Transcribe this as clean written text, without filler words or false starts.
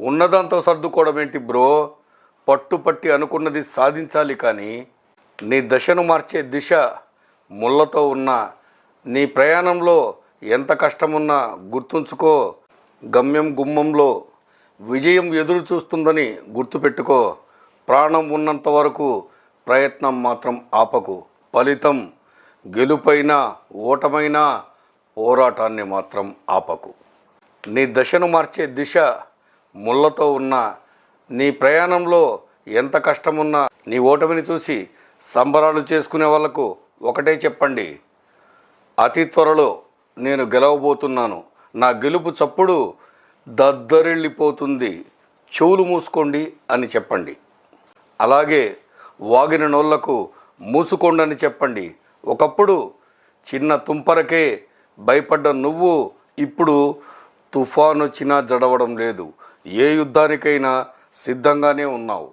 ఉన్నదంతా సర్దుకోవడం ఏంటి బ్రో? పట్టుపట్టి అనుకున్నది సాధించాలి. కానీ నీ దశను మార్చే దిశ ముళ్ళతో ఉన్న నీ ప్రయాణంలో ఎంత కష్టమున్నా గుర్తుంచుకో. గమ్యం గుమ్మంలో విజయం ఎదురు చూస్తుందని గుర్తుపెట్టుకో. ప్రాణం ఉన్నంత వరకు ప్రయత్నం మాత్రం ఆపకు. ఫలితం గెలుపైనా ఓటమైనా పోరాటాన్ని మాత్రం ఆపకు. నీ దశను మార్చే దిశ ముళ్ళతో ఉన్న నీ ప్రయాణంలో ఎంత కష్టమున్నా నీ ఓటమిని చూసి సంబరాలు చేసుకునే వాళ్ళకు ఒకటే చెప్పండి, అతి త్వరలో నేను గెలవబోతున్నాను. నా గెలుపు చప్పుడు దద్దరిల్లిపోతుంది, చెవులు మూసుకోండి అని చెప్పండి. అలాగే వాగిన నోళ్లకు మూసుకోండి అని చెప్పండి. ఒకప్పుడు చిన్న తుంపరకే భయపడ్డ నువ్వు ఇప్పుడు తుఫాను వచ్చినా జడవడం లేదు. ఏ యుద్ధానికైనా సిద్ధంగానే ఉన్నావు.